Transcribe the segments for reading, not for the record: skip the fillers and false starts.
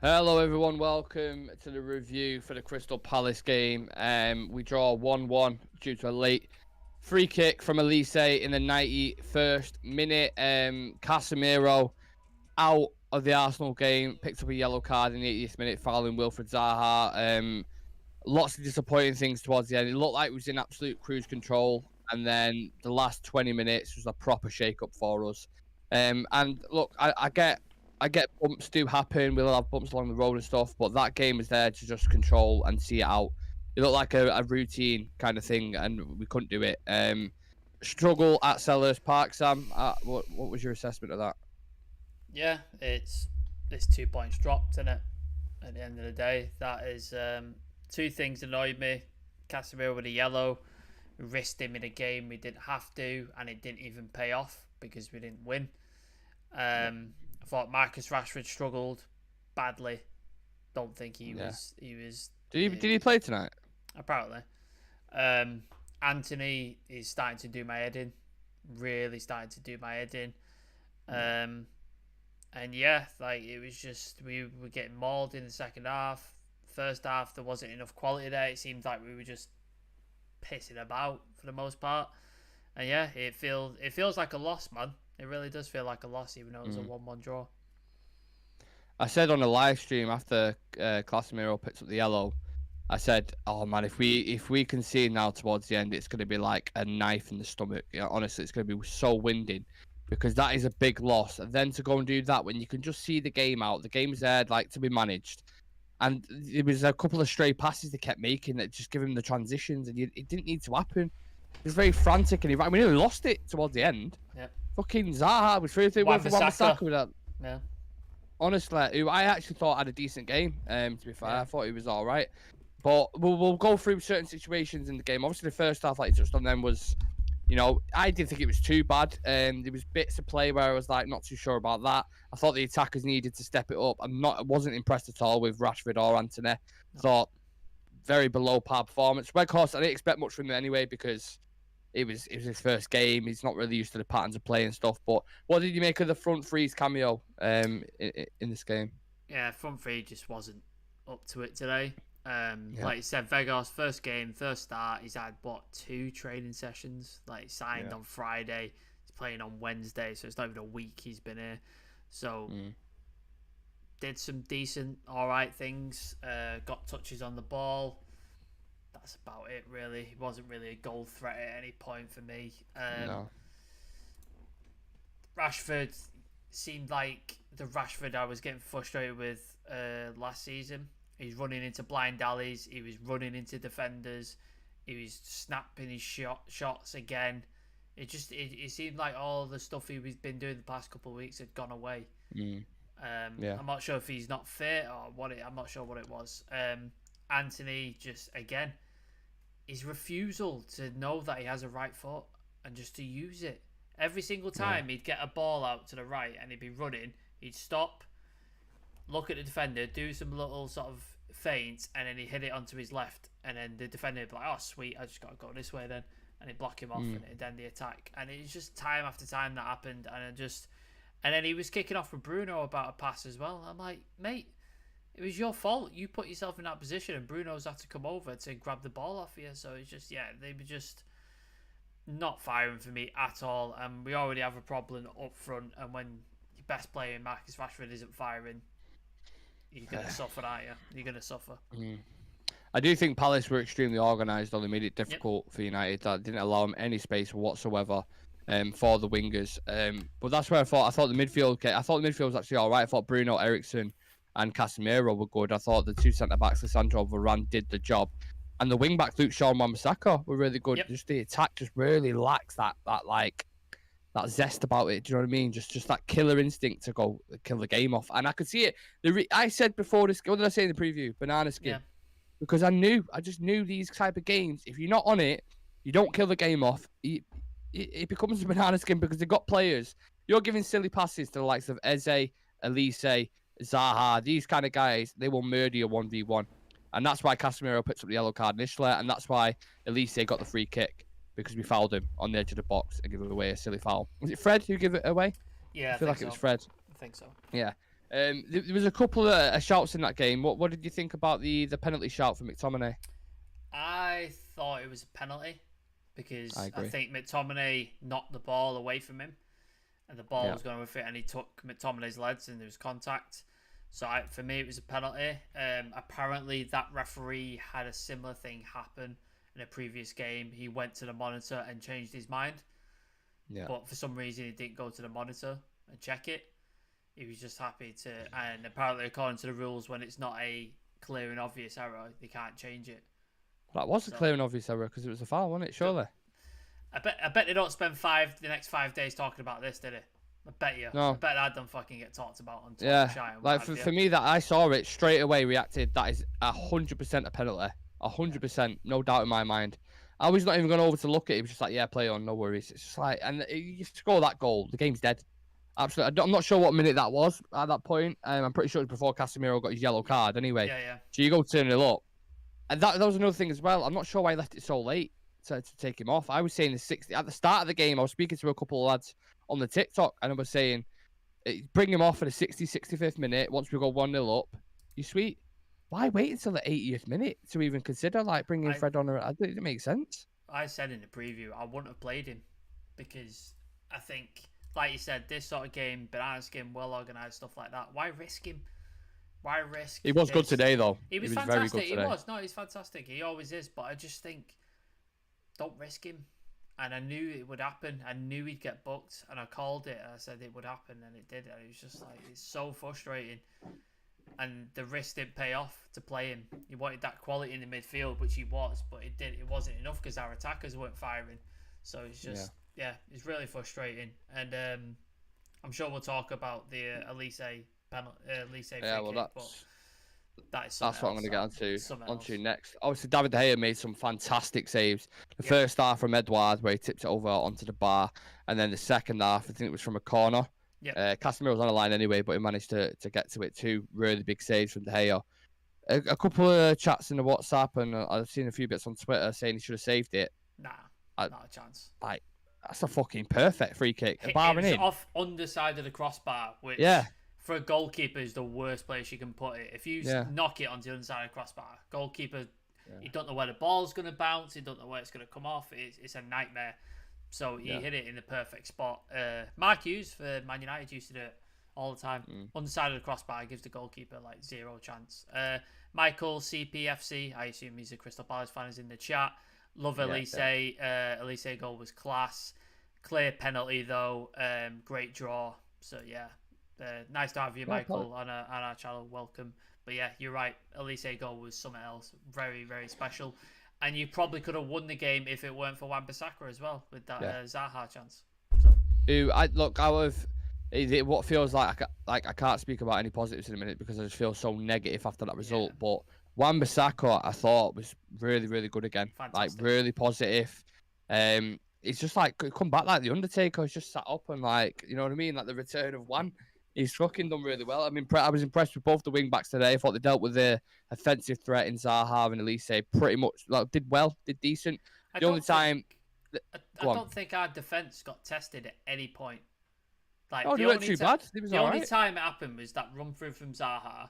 Hello everyone, welcome to the review for the Crystal Palace game. We draw 1-1 due to a late free kick from Elise in the 91st minute. Casemiro out of the Arsenal game, picked up a yellow card in the 80th minute, fouling Wilfred Zaha. Lots of disappointing things towards the end. It looked like it was in absolute cruise control, and then the last 20 minutes was a proper shake-up for us. And look, I get bumps do happen. We'll have bumps along the road and stuff, but that game was there to just control and see it out. It looked like a routine kind of thing, and we couldn't do it. Struggle at Selhurst Park, Sam. What was your assessment of that? Yeah, it's 2 points dropped, isn't it? At the end of the day, that is two things annoyed me. Casemiro with a yellow, we risked him in a game we didn't have to, and it didn't even pay off because we didn't win. I thought Marcus Rashford struggled badly. Don't think he was. Did he play tonight? Apparently. Anthony is starting to do my head in. Really starting to do my head in. And yeah, like it was just we were getting mauled in the second half. First half there wasn't enough quality there. It seemed like we were just pissing about for the most part. And yeah, it feels like a loss, man. It really does feel like a loss, even though it was a 1-1 draw. I said on a live stream after Casemiro picked up the yellow, I said, "Oh man, if we concede now towards the end, it's going to be like a knife in the stomach. You know, honestly, it's going to be so winding because that is a big loss. And then to go and do that when you can just see the game out, the game's there like to be managed, and it was a couple of stray passes they kept making that just give him the transitions, and it didn't need to happen. It was very frantic, and we nearly lost it towards the end. Yep. Fucking Zaha was 3-3 win for Wan-Bissaka with that. Yeah. Honestly, who I actually thought had a decent game. To be fair, I thought he was all right. But we'll go through certain situations in the game. Obviously, the first half, like you touched on, them was, you know, I didn't think it was too bad. There was bits of play where I was like not too sure about that. I thought the attackers needed to step it up. I wasn't impressed at all with Rashford or Anthony. No. Thought very below par performance. But of course, I didn't expect much from him anyway because it was his first game. He's not really used to the patterns of play and stuff. But what did you make of the front three's cameo in this game? Yeah, front three just wasn't up to it today. Like you said, Vegas first game, first start. He's had 2 training sessions. Like signed on Friday. He's playing on Wednesday, so it's not even a week he's been here. So did some decent, all right things. Got touches on the ball. That's about it, really. He wasn't really a goal threat at any point for me. No. Rashford seemed like the Rashford I was getting frustrated with last season. He's running into blind alleys. He was running into defenders. He was snapping his shots again. It seemed like all the stuff he's been doing the past couple of weeks had gone away. I'm not sure if he's not fit or what. I'm not sure what it was. Anthony just again, his refusal to know that he has a right foot and just to use it. Every single time he'd get a ball out to the right and he'd be running, he'd stop, look at the defender, do some little sort of feints, and then he'd hit it onto his left, and then the defender would be like, "Oh sweet, I just got to go this way then," and he'd block him off and it'd end the attack. And it's just time after time that happened, and then he was kicking off with Bruno about a pass as well. I'm like, mate, it was your fault. You put yourself in that position, and Bruno's had to come over to grab the ball off you. So it's just, they were just not firing for me at all. And we already have a problem up front, and when your best player, Marcus Rashford, isn't firing, you're going to suffer, aren't you? You're going to suffer. I do think Palace were extremely organised, though. They made it difficult for United. That didn't allow them any space whatsoever for the wingers. But that's where I thought the midfield. I thought the midfield was actually all right. I thought Bruno, Eriksson, and Casemiro were good. I thought the 2 centre backs, Lisandro Varane, did the job, and the wing backs, Luke Shaw and Wan-Bissaka, were really good. Just the attack just really lacks that zest about it. Do you know what I mean? Just that killer instinct to go kill the game off. And I could see it. I said before this, what did I say in the preview? Banana skin. Yeah. Because I just knew these type of games, if you're not on it, you don't kill the game off, it becomes a banana skin because they've got players. You're giving silly passes to the likes of Eze, Elise, Zaha, these kind of guys, they will murder you 1v1. And that's why Casemiro puts up the yellow card initially, and that's why Elise got the free kick, because we fouled him on the edge of the box and gave away a silly foul. Was it Fred who gave it away? Yeah, I feel like it was Fred. I think so. Yeah. There was a couple of shouts in that game. What did you think about the penalty shout for McTominay? I thought it was a penalty because I agree. think McTominay knocked the ball away from him, and the ball was going with it, and he took McTominay's legs, and there was contact. So for me, it was a penalty. Apparently, that referee had a similar thing happen in a previous game. He went to the monitor and changed his mind. Yeah. But for some reason, he didn't go to the monitor and check it. He was just happy to. And apparently, according to the rules, when it's not a clear and obvious error, they can't change it. That was a clear and obvious error because it was a foul, wasn't it? Surely. I bet they don't spend the next 5 days talking about this, did it? I bet you. No. I bet that don't fucking get talked about on Twitter. Yeah. Like for me, that I saw it straight away, reacted. That is 100% a penalty. 100%, no doubt in my mind. I was not even going over to look at it. He was just like, yeah, play on, no worries. It's just like, and you score that goal, the game's dead. Absolutely. I'm not sure what minute that was at that point. I'm pretty sure it was before Casemiro got his yellow card anyway. Yeah. So you go turn it up. And that was another thing as well. I'm not sure why he left it so late to take him off. I was saying at the start of the game, I was speaking to a couple of lads on the TikTok, and I was saying, bring him off at the 65th minute. Once we go 1-0 up, you sweet. Why wait until the 80th minute to even consider like bringing Fred on? It didn't make sense. I said in the preview I wouldn't have played him because I think, like you said, this sort of game, banana skin, well organised, stuff like that. Why risk him? Why risk? He was good today, though. He was fantastic. Very good today. He was. No, he's fantastic. He always is. But I just think, don't risk him. And I knew it would happen. I knew he'd get booked, and I called it. I said it would happen, and it did. And it was just like, it's so frustrating. And the risk didn't pay off to play him. He wanted that quality in the midfield, which he was, but it wasn't enough because our attackers weren't firing. So it's just, it's really frustrating. And I'm sure we'll talk about the Elise free kick, that's what I'm going to get onto next. Obviously, David De Gea made some fantastic saves. The first half from Edouard, where he tipped it over onto the bar, and then the second half, I think it was from a corner. Casemiro was on the line anyway, but he managed to get to it. 2 really big saves from De Gea. A couple of chats in the WhatsApp, and I've seen a few bits on Twitter saying he should have saved it. Nah, not a chance. Like, that's a fucking perfect free kick. It was off underside of the crossbar, which for a goalkeeper is the worst place you can put it. If you knock it onto the underside of the crossbar, goalkeeper, you don't know where the ball's going to bounce, you don't know where it's going to come off. It's a nightmare. So he hit it in the perfect spot. Mark Hughes for Man United used to do it all the time. Underside of the crossbar gives the goalkeeper like 0 chance. Michael CPFC, I assume he's a Crystal Palace fan, is in the chat. Love Elise. Elise goal was class. Clear penalty though. Great draw. So yeah. Nice to have you, Michael, on our channel. Welcome. But yeah, you're right. Elise goal was something else. Very, very special. And you probably could have won the game if it weren't for Wan-Bissaka as well, with that Zaha chance. So. What feels like I can't speak about any positives in a minute because I just feel so negative after that result. But Wan-Bissaka, I thought, was really, really good again. Fantastic. Like really positive. It's just like come back like the Undertaker. He's just sat up and like, you know what I mean, like the return of Wan. He's fucking done really well. I mean, I was impressed with both the wing backs today. I thought they dealt with the offensive threat in Zaha and Elise pretty much. Like, did decent. I don't think our defence got tested at any point. Like, they weren't too bad. The only time it happened was that run through from Zaha,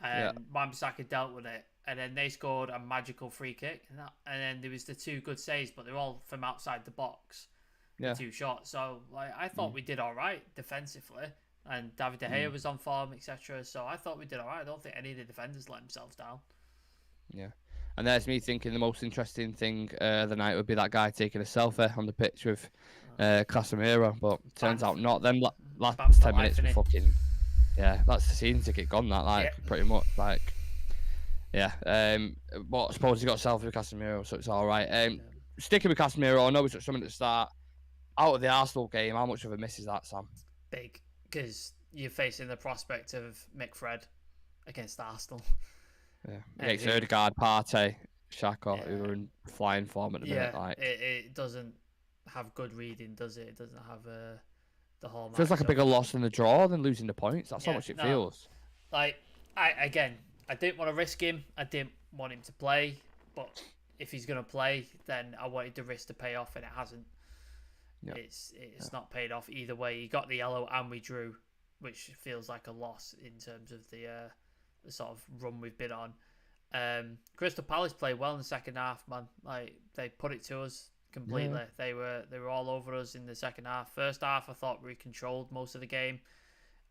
and Wan-Bissaka dealt with it, and then they scored a magical free kick, and then there was the 2 good saves, but they're all from outside the box. The 2 shots. So like, I thought we did all right defensively. And David De Gea was on form, etc. So I thought we did all right. I don't think any of the defenders let themselves down. Yeah. And there's me thinking the most interesting thing of the night would be that guy taking a selfie on the pitch with Casemiro. But turns out not. Them last 10 minutes were fucking... Yeah, that's the season ticket gone, pretty much. But I suppose he got a selfie with Casemiro, so it's all right. Sticking with Casemiro, I know we touched something at the start. Out of the Arsenal game, how much of a miss is that, Sam? Big. Because you're facing the prospect of Mick Fred against Arsenal. Yeah, against Ødegaard, Partey, Xhaka, who are in flying form at the minute. Like, it doesn't have good reading, does it? It doesn't have the hallmark. Feels like a bigger loss than the draw than losing the points. That's how much it feels. Like, I didn't want to risk him. I didn't want him to play. But if he's going to play, then I wanted the risk to pay off, and it hasn't. Yep. It's not paid off either way. He got the yellow and we drew, which feels like a loss in terms of the sort of run we've been on. Crystal Palace played well in the second half, man. Like, they put it to us completely. Yeah. They were all over us in the second half. First half, I thought we controlled most of the game,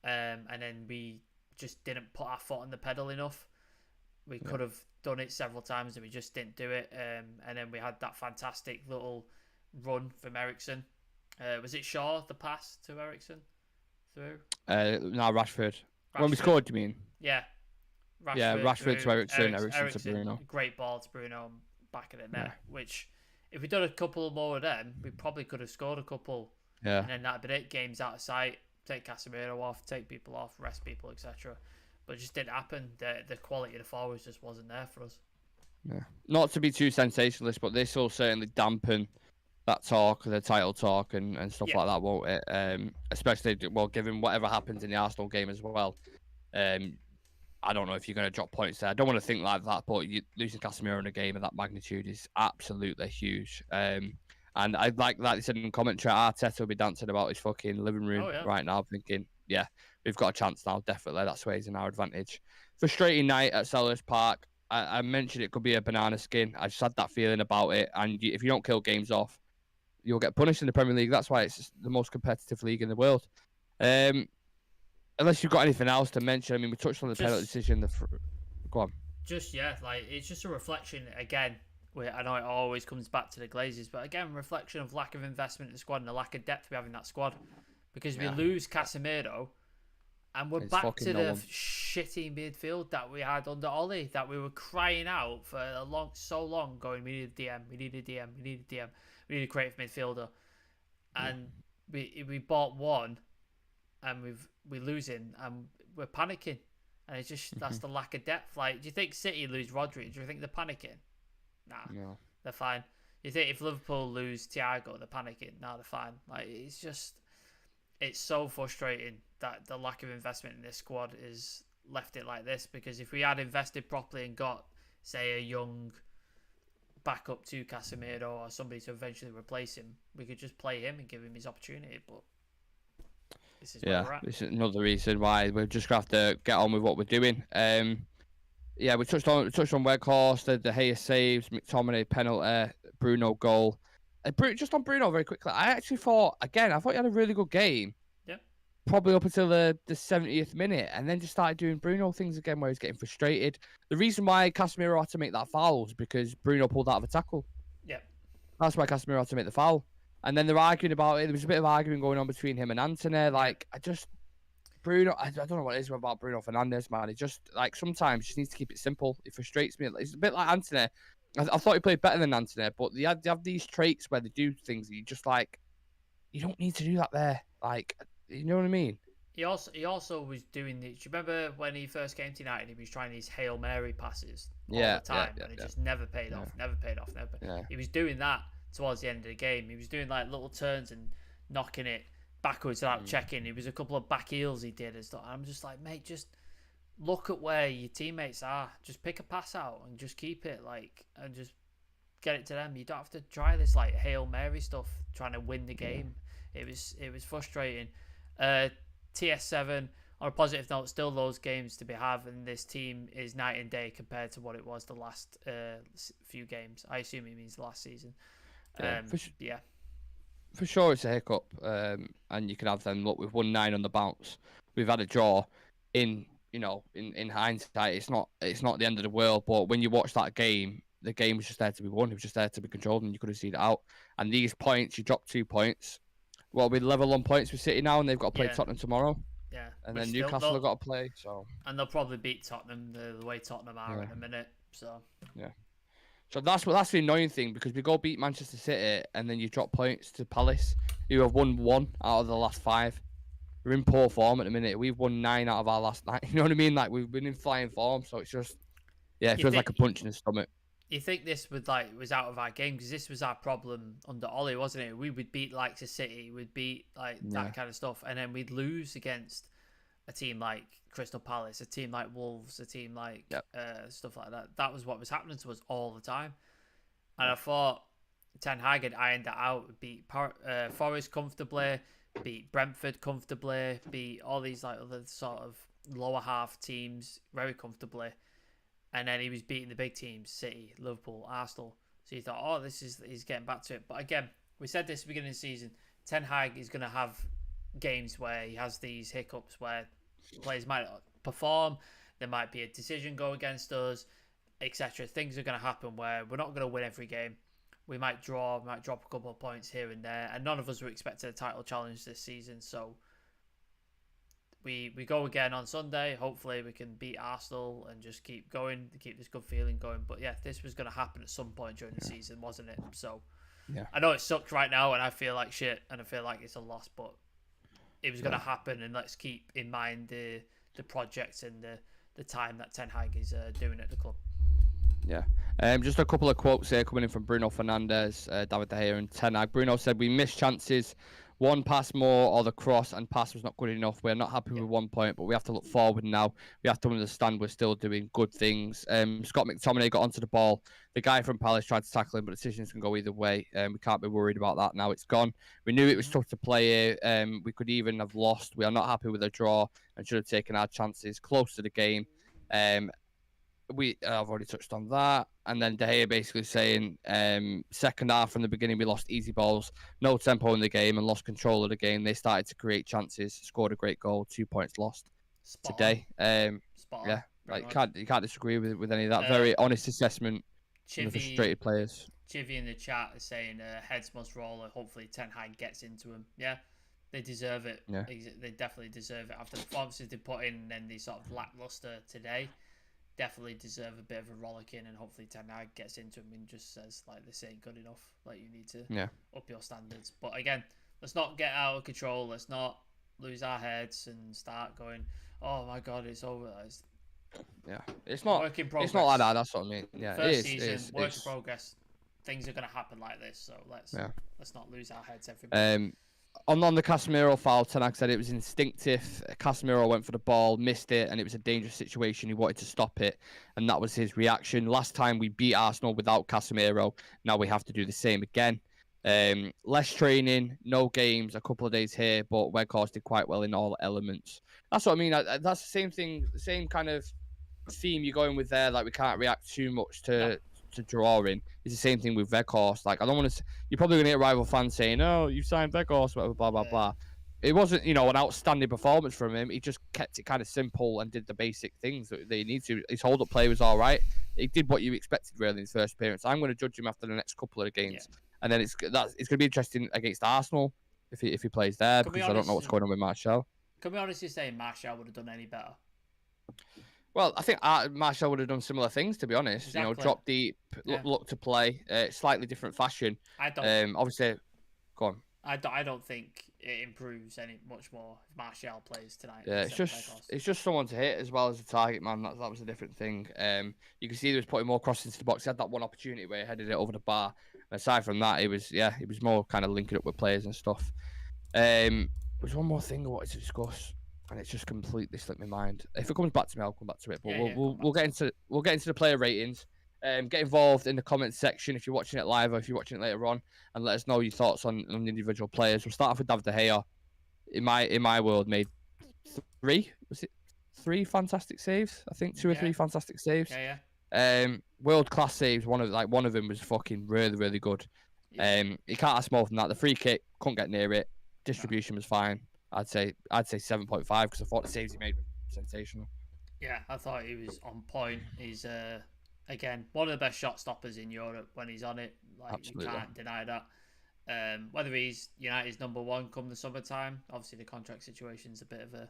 and then we just didn't put our foot on the pedal enough. We could have done it several times, and we just didn't do it. And then we had that fantastic little run from Eriksen. Was it Shaw, the pass to Eriksen through? No, Rashford. When we scored, you mean? Yeah. Rashford to Eriksen, Eriksen to Bruno. Great ball to Bruno, back of the net. Which, if we'd done a couple more of them, we probably could have scored a couple. Yeah. And then that'd been it. Game's out of sight. Take Casemiro off, take people off, rest people, etc. But it just didn't happen. The quality of the forwards just wasn't there for us. Yeah. Not to be too sensationalist, but this will certainly dampen that talk, the title talk, and stuff like that, won't it? Especially, well, given whatever happens in the Arsenal game as well. I don't know if you're going to drop points there. I don't want to think like that, but losing Casemiro in a game of that magnitude is absolutely huge. And I like they said in commentary, Arteta will be dancing about his fucking living room right now, thinking, yeah, we've got a chance now, definitely. That's where he's in our advantage. Frustrating night at Selhurst Park. I mentioned it could be a banana skin. I just had that feeling about it. And if you don't kill games off, you'll get punished in the Premier League. That's why it's the most competitive league in the world. Unless you've got anything else to mention. I mean, we touched on the penalty decision. Go on. It's just a reflection, again, I know it always comes back to the Glazers, but again, reflection of lack of investment in the squad and the lack of depth we have in that squad. Because we lose Casemiro, and we're back to the shitty midfield that we had under Ollie, that we were crying out for so long, going, we need a DM, we need a DM, we need a DM, we need a creative midfielder. And we bought one, and we're losing, and we're panicking. And it's just, that's the lack of depth. Like, do you think City lose Rodri? Do you think they're panicking? Nah, no. They're fine. You think if Liverpool lose Thiago, they're panicking? No, they're fine. Like, it's so frustrating that the lack of investment in this squad is left it like this. Because if we had invested properly and got, say, a young backup to Casemiro or somebody to eventually replace him, we could just play him and give him his opportunity. But this is where we're at. This is another reason why we're just gonna have to get on with what we're doing. We touched on Weghorst, the De Gea saves, McTominay penalty, Bruno goal. Just on Bruno very quickly, I thought he had a really good game. Yeah. Probably up until the 70th minute, and then just started doing Bruno things again where he's getting frustrated. The reason why Casemiro had to make that foul is because Bruno pulled out of a tackle. Yeah. That's why Casemiro had to make the foul. And then they're arguing about it. There was a bit of arguing going on between him and Antony. Like, Bruno, I don't know what it is about Bruno Fernandes, man. He just, like, sometimes just needs to keep it simple. It frustrates me. It's a bit like Antony. I thought he played better than Antony, but they have these traits where they do things that you just, like, you don't need to do that there. Like, you know what I mean? He also was doing the. Do you remember when he first came to United? He was trying these Hail Mary passes all the time, and it just never paid off. Never paid off. He was doing that towards the end of the game. He was doing like little turns and knocking it backwards without checking. It was a couple of back heels he did and stuff. I'm just like, mate, just look at where your teammates are. Just pick a pass out and just keep it, like, and just get it to them. You don't have to try this like Hail Mary stuff trying to win the game. It was frustrating. TS7, on a positive note, still those games to be had, and this team is night and day compared to what it was the last few games. I assume he means the last season. For sure it's a hiccup, and you can have them. Look, we've won 9 on the bounce. We've had a draw. In hindsight, it's not the end of the world. But when you watch that game, the game was just there to be won. It was just there to be controlled, and you could have seen it out. And these points, you drop 2 points. Well, we level on points with City now, and they've got to play Tottenham tomorrow. Yeah, and then Newcastle have got to play. So, and they'll probably beat Tottenham the way Tottenham are in a minute. So So that's the annoying thing, because we go beat Manchester City and then you drop points to Palace, who have won 1 out of the last 5. We're in poor form at the minute. We've won 9 out of our last 9. You know what I mean? Like, we've been in flying form, so it's just, it feels like a punch in the stomach. You think this was out of our game, because this was our problem under Ollie, wasn't it? We would beat like City, we'd beat like that kind of stuff, and then we'd lose against a team like Crystal Palace, a team like Wolves, a team like stuff like that. That was what was happening to us all the time. And I thought Ten Hag had ironed that out, beat Forest comfortably, beat Brentford comfortably, beat all these like other sort of lower half teams very comfortably, and then he was beating the big teams, City, Liverpool, Arsenal. So you thought, oh, he's getting back to it. But again, we said this at the beginning of the season, Ten Hag is going to have games where he has these hiccups where players might not perform, there might be a decision go against us, etc. Things are going to happen where we're not going to win every game. We might draw, we might drop a couple of points here and there, and none of us were expecting a title challenge this season. So we go again on Sunday. Hopefully we can beat Arsenal and just keep going, keep this good feeling going. But yeah, this was going to happen at some point during the season, wasn't it? So yeah, I know it sucks right now, and I feel like shit, and I feel like it's a loss, but it was going to happen. And let's keep in mind the project and the time that Ten Hag is doing at the club. Yeah. Just a couple of quotes here coming in from Bruno Fernandes, David De Gea, and Ten Hag. Bruno said, "We missed chances. One pass more or the cross and pass was not good enough. We're not happy with 1 point, but we have to look forward now. We have to understand we're still doing good things." Scott McTominay got onto the ball. The guy from Palace tried to tackle him, but decisions can go either way. We can't be worried about that now. It's gone. We knew it was tough to play here. We could even have lost. We are not happy with a draw and should have taken our chances close to the game. I've already touched on that. And then De Gea basically saying, second half from the beginning, we lost easy balls, no tempo in the game, and lost control of the game. They started to create chances, scored a great goal, 2 points lost today. Yeah, like you can't disagree with any of that. Very honest assessment of the frustrated players. Chivy in the chat is saying heads must roll, and hopefully Ten Hag gets into them. Yeah, they deserve it. Yeah. They definitely deserve it after the performances they put in, and then the sort of lackluster today. Definitely deserve a bit of a rollicking, and hopefully Ten Hag gets into him and just says, like, this ain't good enough. Like, you need to up your standards. But again, let's not get out of control. Let's not lose our heads and start going, oh my God, it's over. It's not work in progress. It's not like that. That's what I mean. Yeah, First season, work in progress. Things are going to happen like this, so let's not lose our heads, everybody. On the Casemiro foul, Ten Hag said it was instinctive. Casemiro went for the ball, missed it, and it was a dangerous situation. He wanted to stop it, and that was his reaction. Last time we beat Arsenal without Casemiro. Now we have to do the same again. Less training, no games, a couple of days here, but Weghorst did quite well in all elements. That's what I mean. That's the same thing, the same kind of theme you're going with there. Like, we can't react too much to drawing. It's the same thing with Weghorst. Like, I don't want to. You're probably going to get rival fans saying, "Oh, you signed Weghorst," whatever, blah blah blah. It wasn't, an outstanding performance from him. He just kept it kind of simple and did the basic things that they need to. His hold-up play was all right. He did what you expected really in his first appearance. I'm going to judge him after the next couple of games, and then it's going to be interesting against Arsenal if he plays there, because I don't know what's going on with Martial. Can we honestly say Martial would have done any better? Well, I think Martial would have done similar things, to be honest. Exactly. Drop deep, look to play, slightly different fashion. I don't. Obviously, go on. I don't think it improves any much more if Martial plays tonight. Yeah, it's just someone to hit as well as a target man. That was a different thing. You can see he was putting more crosses into the box. He had that one opportunity where he headed it over the bar. And aside from that, it was more kind of linking up with players and stuff. There's one more thing I wanted to discuss, and it's just completely slipped my mind. If it comes back to me, I'll come back to it. But we'll get into the player ratings. Get involved in the comments section if you're watching it live or if you're watching it later on, and let us know your thoughts on the individual players. We'll start off with David De Gea. In my world, made three fantastic saves. I think 2 or 3 fantastic saves. World class saves. One of them was fucking really, really good. You can't ask more than that. The free kick, couldn't get near it. Distribution was fine. I'd say 7.5 because I thought the saves he made were sensational. Yeah, I thought he was on point. He's again one of the best shot stoppers in Europe when he's on it. Like, absolutely. You can't deny that. Whether he's United's number one come the summertime, obviously the contract situation's a bit of a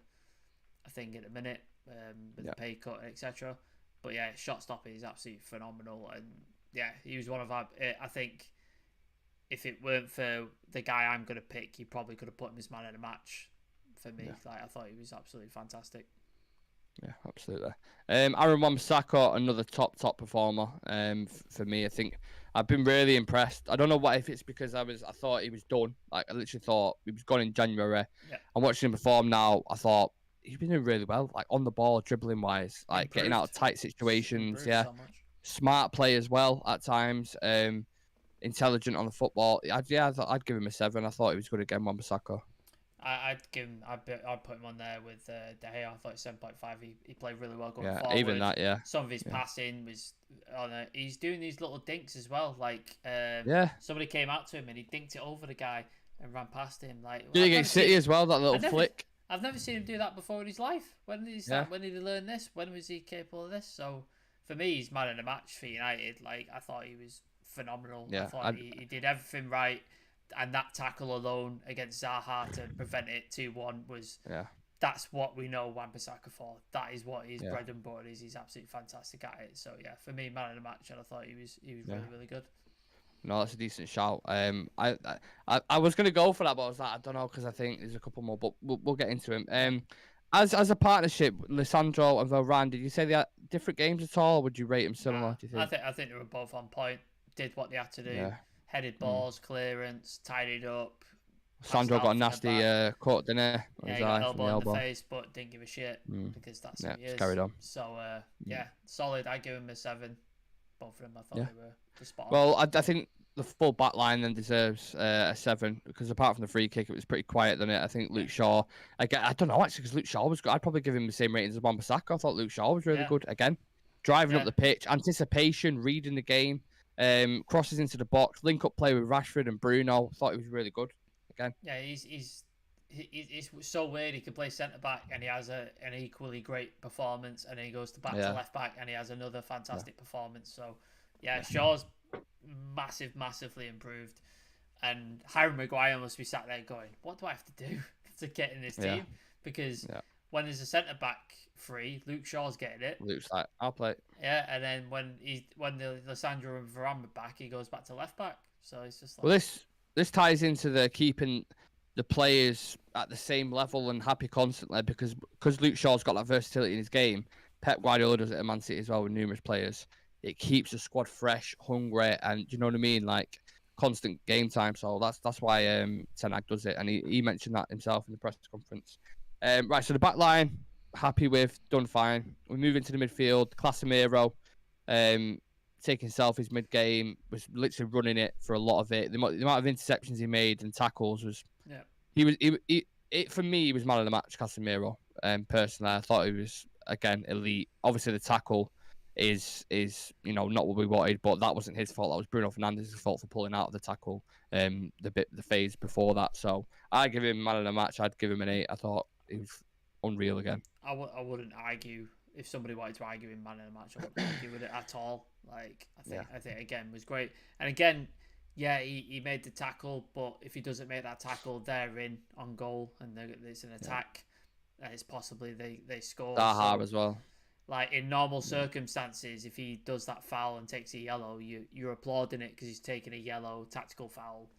thing at the minute with the pay cut, etc. But yeah, shot stopper is absolutely phenomenal, and he was one of our. I think if it weren't for the guy I'm going to pick, he probably could have put him as man of the match for me. I thought he was absolutely fantastic. Yeah, absolutely. Aaron Wan-Bissaka, another top performer. For me, I think I've been really impressed. I don't know if it's because I thought he was done. Like, I literally thought he was gone in January. Yeah. I'm watching him perform now. I thought he's been doing really well. Like, on the ball, dribbling wise, like getting out of tight situations. Yeah, so smart play as well at times. Intelligent on the football. I'd give him a 7. I thought he was good again, Wan-Bissaka. I'd put him on there with De Gea. I thought 7.5. He played really well going forward. Even that, yeah. Some of his passing was he's doing these little dinks as well. Like somebody came out to him and he dinked it over the guy and ran past him. Like against City as well, that little flick. I've never seen him do that before in his life. When did he learn this? When was he capable of this? So for me, he's man of the match for United. Like I thought he was phenomenal. I thought he did everything right. And that tackle alone against Zaha to prevent it 2-1 was that's what we know Wan-Bissaka for. That is what his bread and butter is. He's absolutely fantastic at it. So for me, man of the match, and I thought he was really, really good. No, that's a decent shout. I was gonna go for that, but I was like, I don't know, because I think there's a couple more, but we'll get into him. As a partnership, Lisandro and Varane, did you say they had different games at all, or would you rate them similar? Do you think? I think they were both on point. Did what they had to do. Headed balls, clearance, tidied up. Sandro got a nasty cut, didn't he? Yeah, he got elbow in the face, but didn't give a shit because that's who he is. Carried on. So, solid. I give him a 7. Both of them, I thought they were the spot on. Well, I think the full back line then deserves a 7, because apart from the free kick, it was pretty quiet, didn't it? I think Luke Shaw, I don't know, actually, because Luke Shaw was good. I'd probably give him the same ratings as Wan-Bissaka. I thought Luke Shaw was really good. Again, driving up the pitch, anticipation, reading the game. Crosses into the box, link up play with Rashford and Bruno. Thought he was really good again. Yeah, he's so weird. He could play centre back and he has an equally great performance, and then he goes to back to left back and he has another fantastic performance. So Shaw's massively improved, and Harry Maguire must be sat there going, "What do I have to do to get in this team?" Because when there's a centre back free, Luke Shaw's getting it. Luke's like, I'll play. Yeah, and then when the Lissandro and Varane are back, he goes back to left back. So it's just like... Well, this ties into the keeping the players at the same level and happy constantly, because Luke Shaw's got that versatility in his game. Pep Guardiola does it at Man City as well with numerous players. It keeps the squad fresh, hungry, and you know what I mean, like constant game time. So that's why Ten Hag does it, and he mentioned that himself in the press conference. Right, so the back line, happy with, done fine. We move into the midfield. Casemiro, taking selfies mid-game, was literally running it for a lot of it. The amount of interceptions he made and tackles was... for me, he was man of the match, Casemiro. Personally, I thought he was, again, elite. Obviously, the tackle is not what we wanted, but that wasn't his fault. That was Bruno Fernandes's fault for pulling out of the tackle the phase before that. So I'd give him man of the match. I'd give him an 8. I thought he was unreal again. I wouldn't argue. If somebody wanted to argue him man of the match, I wouldn't argue with it at all. Like I think again was great, and again, he made the tackle, but if he doesn't make that tackle, they're in on goal, and it's an attack. It's possibly they score. Zaha as well. Like in normal circumstances, if he does that foul and takes a yellow, you're applauding it because he's taking a yellow tactical foul,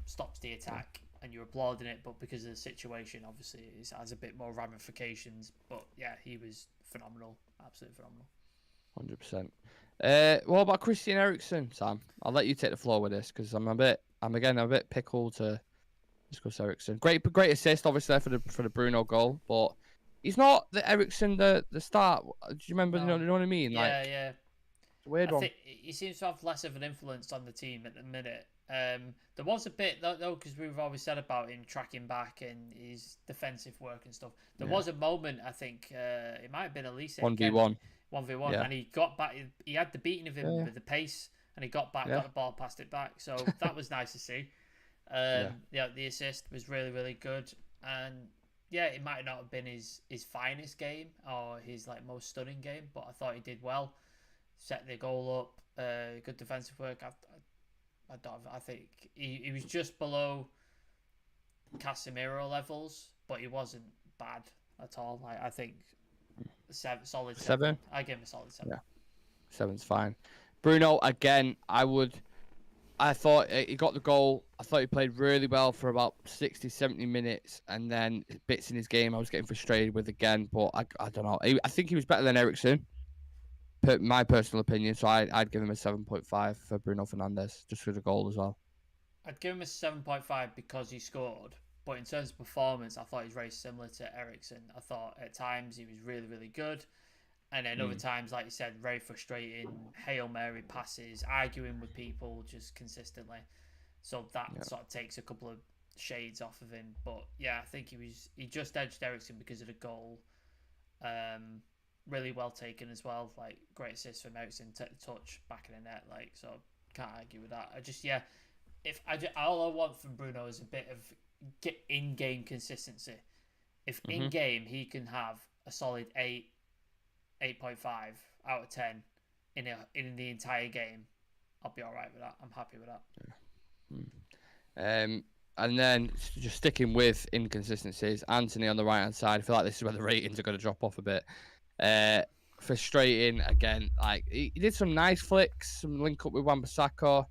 stops the attack. And you're applauding it, but because of the situation, obviously, it has a bit more ramifications. But he was phenomenal, absolutely phenomenal. 100%. What about Christian Eriksen, Sam? I'll let you take the floor with this, because I'm a bit pickled to discuss Eriksen. Great assist, obviously, for the Bruno goal, but he's not the Eriksen the start. Do you remember? No. You know what I mean? Yeah. It's a weird one. Think he seems to have less of an influence on the team at the minute. There was a bit though, because we've always said about him tracking back and his defensive work and stuff. There was a moment, I think it might have been Elise 1v1, and he got back. He had the beating of him with the pace, and he got back, got the ball, passed it back. So that was nice to see. The assist was really, really good, and it might not have been his finest game or his most stunning game, but I thought he did well. Set the goal up, good defensive work. I think he was just below Casemiro levels, but he wasn't bad at all. I think solid 7. I give him a solid 7. Yeah, 7's fine. Bruno again. I thought he got the goal. I thought he played really well for about 60, 70 minutes, and then bits in his game I was getting frustrated with again. But I don't know. I think he was better than Eriksen. My personal opinion, so I'd give him a 7.5 for Bruno Fernandes, just for the goal as well. I'd give him a 7.5 because he scored, but in terms of performance, I thought he was very similar to Eriksen. I thought at times he was really, really good, and then other times, like you said, very frustrating, Hail Mary passes, arguing with people just consistently. So that sort of takes a couple of shades off of him. But yeah, I think he just edged Eriksen because of the goal. Really well taken as well. Like, great assist from Eriksen, take the touch back in the net. Like, so can't argue with that. All I want from Bruno is a bit of in-game consistency. If in-game he can have a solid 8.5 out of 10 in the entire game, I'll be all right with that. I'm happy with that. And then just sticking with inconsistencies, Anthony on the right-hand side. I feel like this is where the ratings are going to drop off a bit. Frustrating again. Like, he did some nice flicks, some link up with Wan-Bissaka,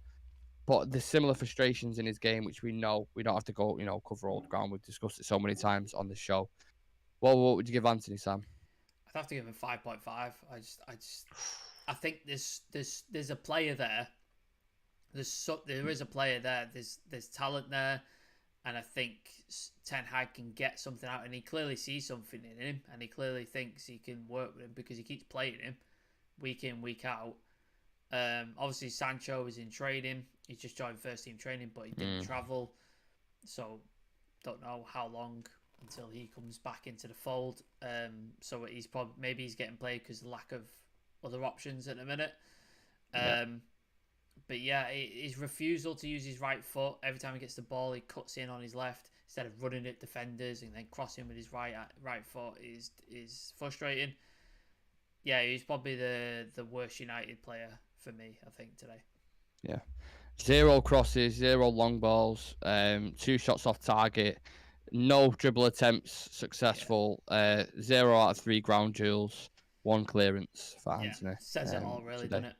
but there's similar frustrations in his game, which we know we don't have to go, cover all the ground. We've discussed it so many times on the show. What would you give Anthony, Sam? I'd have to give him 5.5. I think there's a player there. There is a player there. There's talent there, and I think Ten Hag can get something out, and he clearly sees something in him, and he clearly thinks he can work with him because he keeps playing him week in, week out. Obviously Sancho is in training. He's just joined first team training, but he didn't travel, so don't know how long until he comes back into the fold. So maybe he's getting played because of the lack of other options at the minute. But yeah, his refusal to use his right foot every time he gets the ball, he cuts in on his left instead of running at defenders and then crossing with his right foot is frustrating. Yeah, he's probably the worst United player for me, I think, today. Yeah, 0 crosses, 0 long balls, 2 shots off target, no dribble attempts successful, 0 out of 3 ground duels, 1 clearance for Anthony. Says it all, really, doesn't it?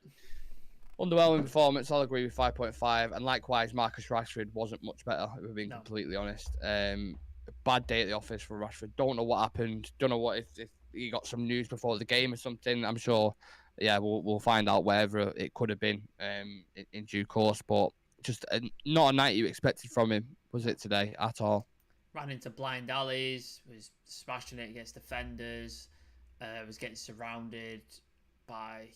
Underwhelming performance. I'll agree with 5.5. And likewise, Marcus Rashford wasn't much better, if we're being completely honest. Bad day at the office for Rashford. Don't know what happened. Don't know if he got some news before the game or something. I'm sure, we'll find out wherever it could have been in due course. But just not a night you expected from him, was it, today at all? Ran into blind alleys, was smashing it against defenders, was getting surrounded by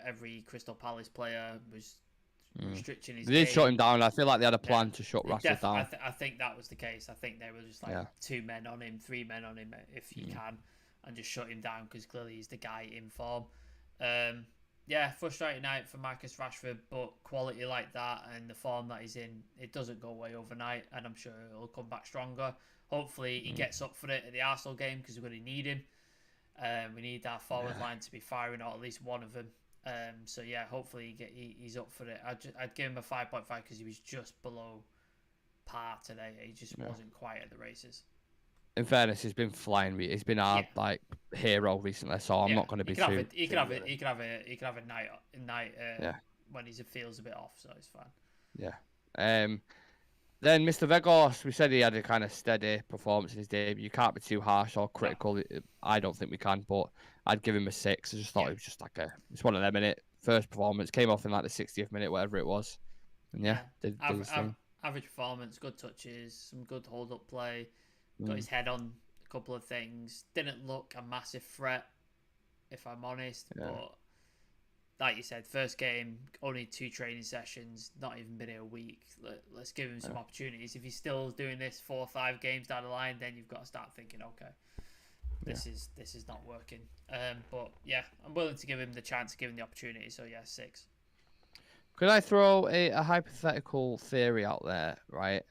every Crystal Palace player, was restricting his game. They did shut him down. I feel like they had a plan to shut Rashford down. I think that was the case. I think they were just 2 men on him, 3 men on him if you can, and just shut him down because clearly he's the guy in form. Frustrating night for Marcus Rashford, but quality like that and the form that he's in, it doesn't go away overnight, and I'm sure he'll come back stronger. Hopefully he gets up for it at the Arsenal game because we're going to need him. We need our forward line to be firing, or at least one of them. Hopefully he's up for it. I'd give him a 5.5 because he was just below par today. He just wasn't quite at the races. In fairness, he's been flying. He's been our hero recently, so I'm not going to be too. He could have a night when he feels a bit off, so it's fine. Yeah. Then Mr. Vegas, we said he had a kind of steady performance in his debut. You can't be too harsh or critical. No. I don't think we can, but I'd give him a 6. I just thought it was just it's one of them, innit? First performance, came off in the 60th minute, whatever it was. And did his thing. Average performance, good touches, some good hold-up play. Got his head on a couple of things. Didn't look a massive threat, if I'm honest, but like you said, first game, only 2 training sessions, not even been here a week. Let's give him some opportunities. If he's still doing this 4 or 5 games down the line, then you've got to start thinking, okay, this is not working. But yeah, I'm willing to give him the chance, give him the opportunity. So yeah, 6. Could I throw a hypothetical theory out there, right?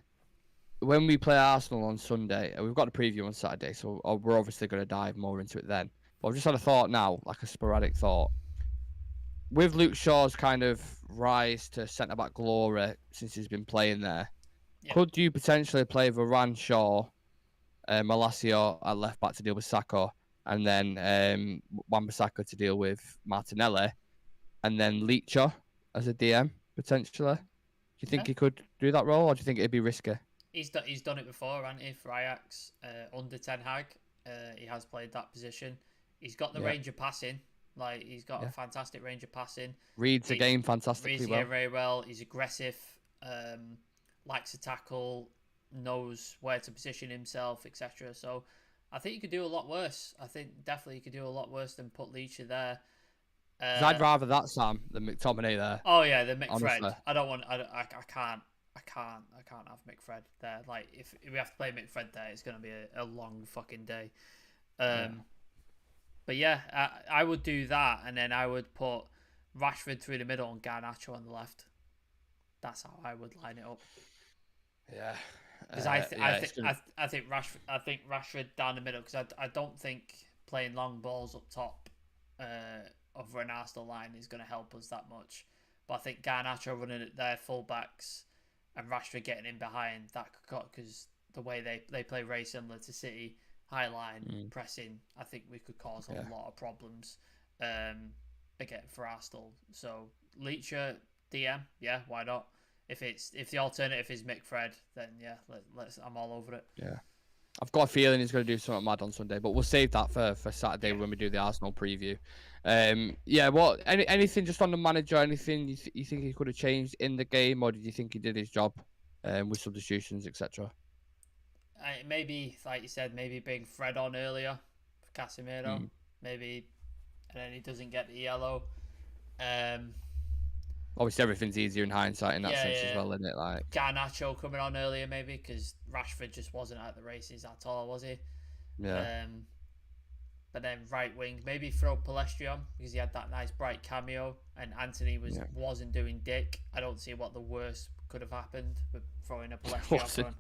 When we play Arsenal on Sunday, we've got a preview on Saturday, so we're obviously going to dive more into it then. But I've just had a thought now, like a sporadic thought. With Luke Shaw's kind of rise to centre-back glory since he's been playing there, could you potentially play Varane, Shaw, Malacia at left-back to deal with Saka, and then Wan-Bissaka to deal with Martinelli, and then Leacher as a DM, potentially? Do you think he could do that role, or do you think it'd be risky? He's done it before, hasn't he, for Ajax under Ten Hag. He has played that position. He's got the range of passing. Like, he's got a fantastic range of passing. Reads the game fantastically well. Reads the game very well. He's aggressive, likes to tackle, knows where to position himself, etc. So I think he could do a lot worse. I think definitely he could do a lot worse than put Leacher there. I'd rather that, Sam, than McTominay there. Oh yeah, the McFred. I don't want. I I can't have McFred there. Like, if we have to play McFred there, it's going to be a long fucking day. But yeah, I would do that, and then I would put Rashford through the middle and Garnacho on the left. That's how I would line it up. Yeah, because I think Rashford down the middle, because I don't think playing long balls up top over an Arsenal line is going to help us that much. But I think Garnacho running at their fullbacks and Rashford getting in behind, that could, because the way they play very similar to City, high line pressing, I think we could cause a lot of problems again for Arsenal. So Leacher DM, yeah, why not? If the alternative is McFred, then yeah, I'm all over it. Yeah, I've got a feeling he's going to do something mad on Sunday, but we'll save that for Saturday when we do the Arsenal preview. Yeah, what anything just on the manager? Anything you think he could have changed in the game, or did you think he did his job with substitutions, etc.? Maybe, like you said, maybe bring Fred on earlier for Casemiro, maybe, and then he doesn't get the yellow. Obviously, everything's easier in hindsight in that sense as well, isn't it? Like Garnacho coming on earlier, maybe, because Rashford just wasn't at the races at all, was he? Yeah. But then right wing, maybe throw Palestra on, because he had that nice bright cameo, and Anthony wasn't doing dick. I don't see what the worst could have happened with throwing a Palestra on.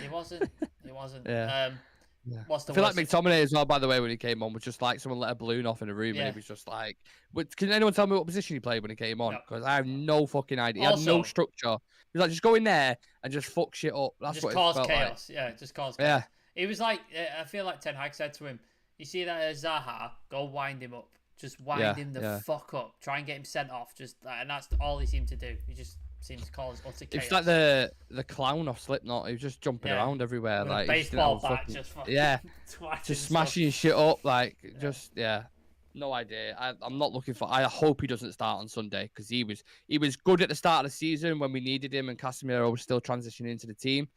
He wasn't. Yeah. What's the I feel worst? like McTominay as well, by the way, when he came on, was just like someone let a balloon off in a room, and he was just like, can anyone tell me what position he played when he came on? Because I have no fucking idea. He had no structure. He was like, just go in there and just fuck shit up. That's just what cause it felt chaos. like. Yeah, just cause chaos. He was like, I feel like Ten Hag said to him, you see that Zaha, go wind him up. Just wind him the fuck up. Try and get him sent off. And that's all he seemed to do. He just seemed to cause utter chaos. It's like the clown off Slipknot. He was just jumping around everywhere. Like baseball bat, just fucking just smashing shit up. Like no idea. I'm not looking for. I hope he doesn't start on Sunday, because he was good at the start of the season when we needed him, and Casemiro was still transitioning into the team.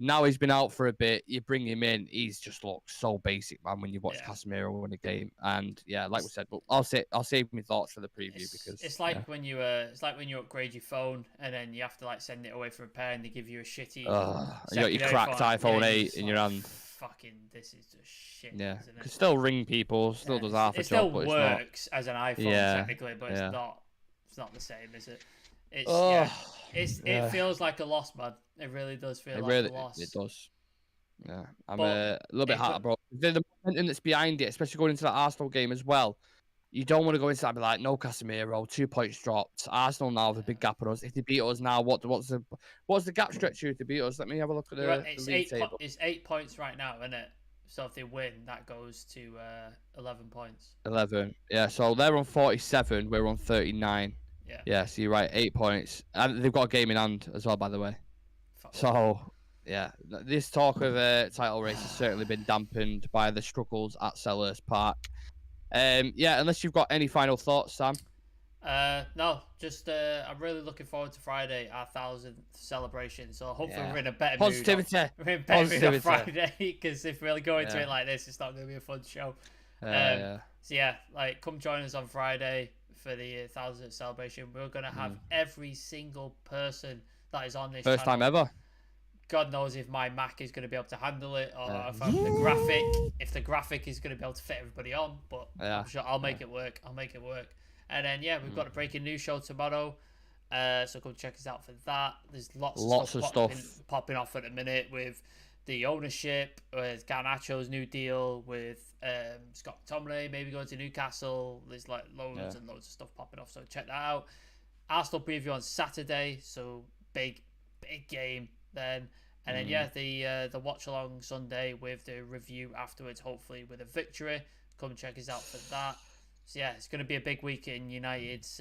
Now he's been out for a bit. You bring him in, he's just looked so basic, man. When you watch Casemiro in a game, and like we said, but I'll save my thoughts for the preview, because it's like when you upgrade your phone and then you have to like send it away for repair, and they give you a shitty. You got your cracked iPhone 8 in your hand. Fucking, this is just shit. Yeah, can still ring people, still does half a job. It still but works as an iPhone technically, but it's not the same, is it? It feels like a loss, man. It really does feel like a loss. It does. Yeah, I'm a little bit heartbroken. The momentum that's behind it, especially going into that Arsenal game as well. You don't want to go into that and be like, no Casemiro, 2 points dropped. Arsenal now have a big gap on us. If they beat us now, what's the gap stretch if they beat us? Let me have a look at the league table. It's 8 points right now, isn't it? So if they win, that goes to 11 points. 11, yeah. So they're on 47. We're on 39. Yeah. So you're right, 8 points, and they've got a game in hand as well, by the way. So, yeah, this talk of a title race has certainly been dampened by the struggles at Selhurst Park. Unless you've got any final thoughts, Sam? No, just I'm really looking forward to Friday, our 1,000th celebration. So hopefully we're in a better mood. We're in better mood on Friday, because if we're going to it like this, it's not going to be a fun show. So yeah, like, come join us on Friday for the 1,000th celebration. We're going to have every single person that is on this first channel. time ever. God knows if my Mac is going to be able to handle it, or if the graphic is going to be able to fit everybody on. But I'm sure I'll make it work. And then we've got a breaking news show tomorrow, so come check us out for that. There's lots of stuff popping off at the minute, with the ownership, with Garnacho's new deal, with Scott McTominay maybe going to Newcastle. There's like loads and loads of stuff popping off, so check that out. Arsenal preview on Saturday, so big game then. And then the watch along Sunday with the review afterwards, hopefully with a victory. Come check us out for that. So yeah, it's going to be a big week in United's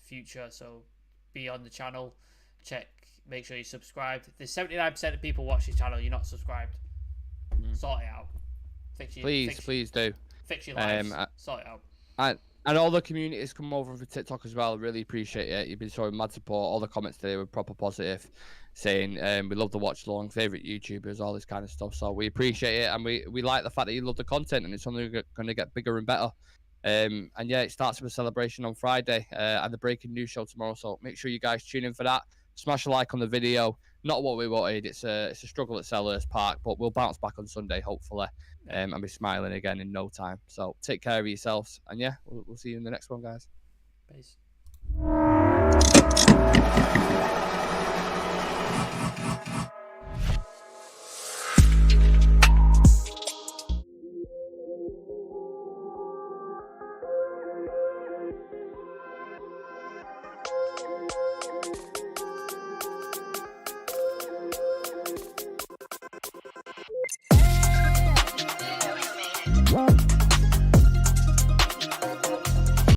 future. So be on the channel, make sure you're subscribed. There's 79% of people watch this channel. You're not subscribed. Sort it out. Please do. Fix your lives. Sort it out. And all the communities come over for TikTok as well. Really appreciate it. You've been showing mad support. All the comments today were proper positive, saying we love the watch along, favourite YouTubers, all this kind of stuff. So we appreciate it, and we like the fact that you love the content, and it's only going to get bigger and better. And yeah, it starts with a celebration on Friday and the breaking news show tomorrow. So make sure you guys tune in for that. Smash a like on the video. Not what we wanted. It's a struggle at Selhurst Park, but we'll bounce back on Sunday, hopefully, and be smiling again in no time. So take care of yourselves. And yeah, we'll see you in the next one, guys. Peace.